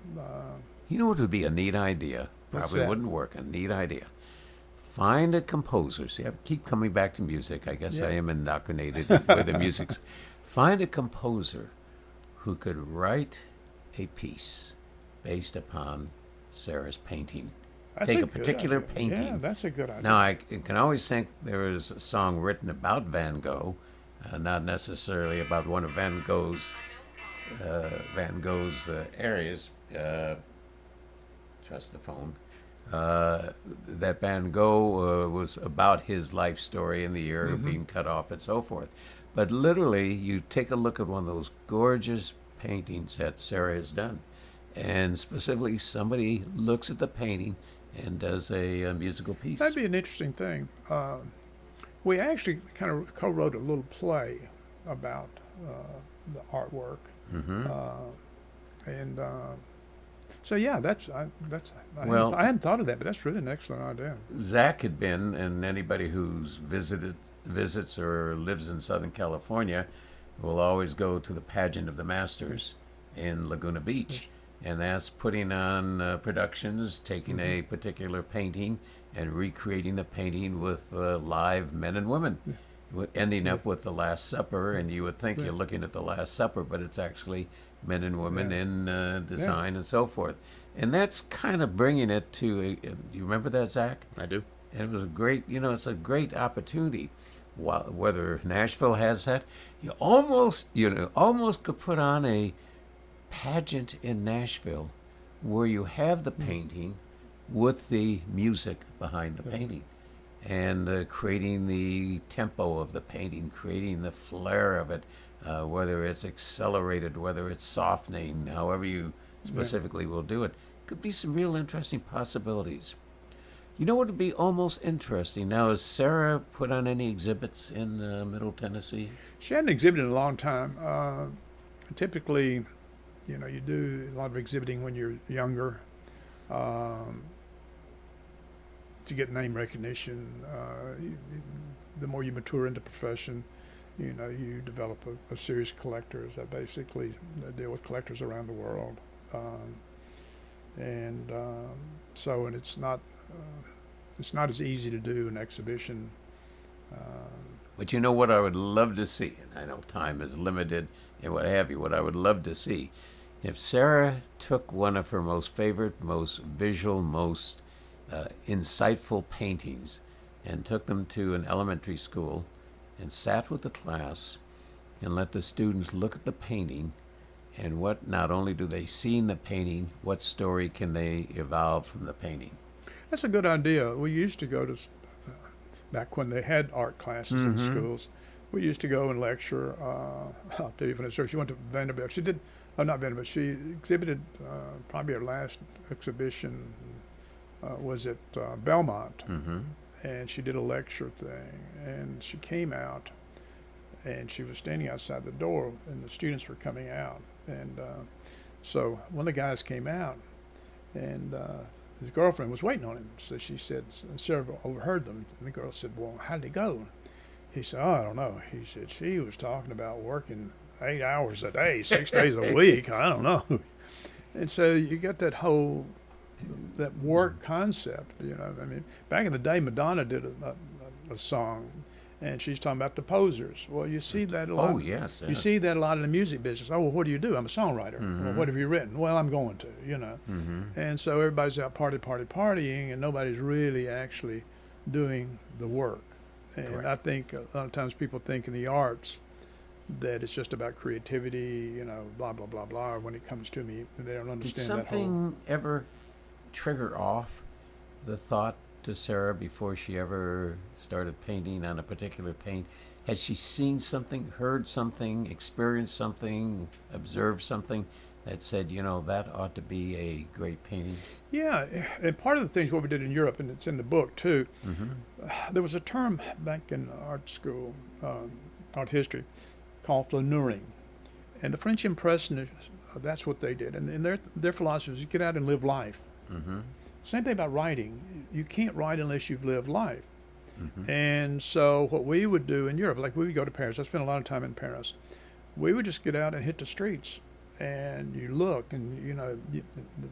You know what would be a neat idea? Probably wouldn't work. A neat idea. Find a composer. See, I keep coming back to music. I guess I am indoctrinated with the music. Find a composer who could write a piece based upon Sarah's painting. Take a particular painting. Yeah, that's a good idea. Now, I can always think there is a song written about Van Gogh, not necessarily about one of Van Gogh's areas. Trust the phone. That Van Gogh was about his life story in the area being cut off and so forth. But literally, you take a look at one of those gorgeous paintings that Sarah has done, and specifically somebody looks at the painting and does a musical piece. That'd be an interesting thing. We actually kind of co-wrote a little play about the artwork. So yeah, I hadn't thought of that, but that's really an excellent idea. Zach had been, and anybody who's visits or lives in Southern California will always go to the Pageant of the Masters in Laguna Beach. And that's putting on productions, taking a particular painting and recreating the painting with live men and women, ending up with the Last Supper. And you would think you're looking at the Last Supper, but it's actually men and women in design and so forth. And that's kind of bringing it to, do you remember that, Zach? I do. And it was a great, it's a great opportunity. Whether Nashville has that, you almost could put on a pageant in Nashville where you have the painting with the music behind the painting and creating the tempo of the painting, creating the flair of it, whether it's accelerated, whether it's softening, however you specifically will do it. Could be some real interesting possibilities. You know what would be almost interesting? Now, has Sarah put on any exhibits in Middle Tennessee? She hadn't exhibited in a long time. Typically, you do a lot of exhibiting when you're younger to get name recognition. The more you mature into the profession, you develop a series of collectors that basically deal with collectors around the world. And it's not as easy to do an exhibition. But you know what I would love to see, and I know time is limited and what have you, what I would love to see, if Sarah took one of her most favorite, most visual, most insightful paintings and took them to an elementary school and sat with the class and let the students look at the painting and what not only do they see in the painting, what story can they evolve from the painting. That's a good idea. We used to go to, back when they had art classes in schools, we used to go and lecture. I'll tell you from the story. She went to Vanderbilt. She did, not Vanderbilt, she exhibited, probably her last exhibition was at Belmont. And she did a lecture thing. And she came out and she was standing outside the door and the students were coming out. And so one of the guys came out and his girlfriend was waiting on him. So she said, Sarah overheard them. And the girl said, well, how did it go? He said, oh, I don't know. He said, she was talking about working 8 hours a day, 6 days a week. I don't know. And so you got that whole, that work concept, I mean, back in the day, Madonna did a song, and she's talking about the posers. Well, you see that a lot. Oh, yes. You see that a lot in the music business. Oh, well, what do you do? I'm a songwriter. Well, what have you written? Well, I'm going to, And so everybody's out partying, and nobody's really actually doing the work. And Correct. I think a lot of times people think in the arts that it's just about creativity, blah, blah, blah, blah. When it comes to me, they don't understand that whole... Did something ever trigger off the thought to Sarah before she ever started painting on a particular paint? Had she seen something, heard something, experienced something, observed something that said, that ought to be a great painting? Yeah, and part of the things what we did in Europe, and it's in the book too, there was a term back in art school, art history, called flaneuring. And the French Impressionists, that's what they did. And their philosophy is you get out and live life. Same thing about writing. You can't write unless you've lived life. And so what we would do in Europe, like we would go to Paris. I spent a lot of time in Paris. We would just get out and hit the streets. And you look, and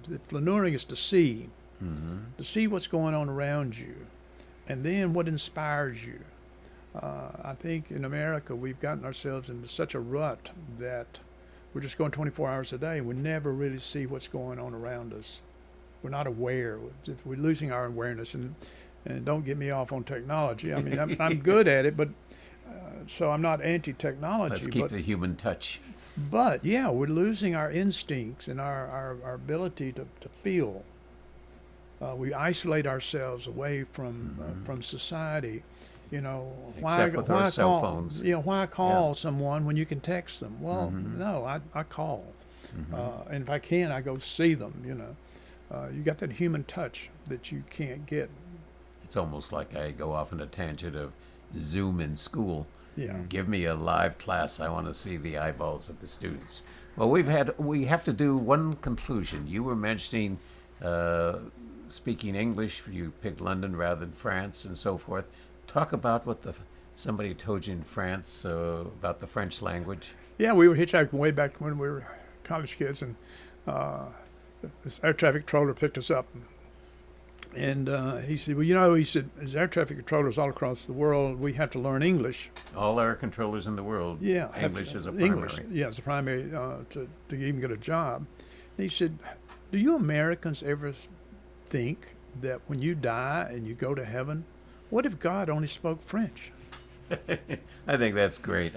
the flaneuring is to see what's going on around you, and then what inspires you. I think in America we've gotten ourselves into such a rut that we're just going 24 hours a day, and we never really see what's going on around us. We're not aware. We're losing our awareness, and don't get me off on technology. I mean, I'm good at it, but so I'm not anti-technology. Let's keep the human touch. But yeah, we're losing our instincts and our ability to feel. We isolate ourselves away from society. Why with our cell phones. Why call someone when you can text them? Well, no, I call, and if I can, I go see them. You got that human touch that you can't get. It's almost like I go off on a tangent of Zoom in school. Yeah. Give me a live class. I want to see the eyeballs of the students. Well, we have to do one conclusion. You were mentioning speaking English. You picked London rather than France and so forth. Talk about what somebody told you in France about the French language. Yeah, we were hitchhiking way back when we were college kids, and this air traffic controller picked us up. And he said, well, as air traffic controllers all across the world, we have to learn English. All air controllers in the world, yeah, English is a primary. English, yeah, it's a primary to even get a job. And he said, do you Americans ever think that when you die and you go to heaven, what if God only spoke French? I think that's great.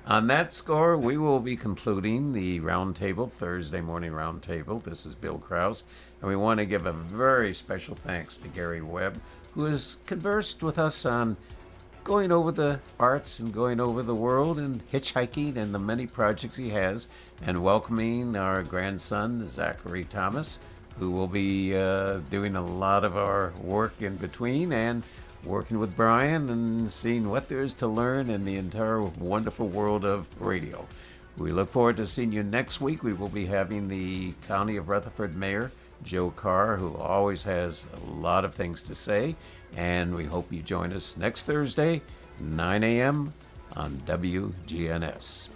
On that score, we will be concluding the Roundtable, Thursday morning Roundtable. This is Bill Krause, and we want to give a very special thanks to Gary Webb, who has conversed with us on going over the arts and going over the world and hitchhiking and the many projects he has, and welcoming our grandson, Zachary Thomas, who will be doing a lot of our work in between and working with Brian and seeing what there is to learn in the entire wonderful world of radio. We look forward to seeing you next week. We will be having the County of Rutherford Mayor, Joe Carr, who always has a lot of things to say, and we hope you join us next Thursday, 9 a.m. on WGNS.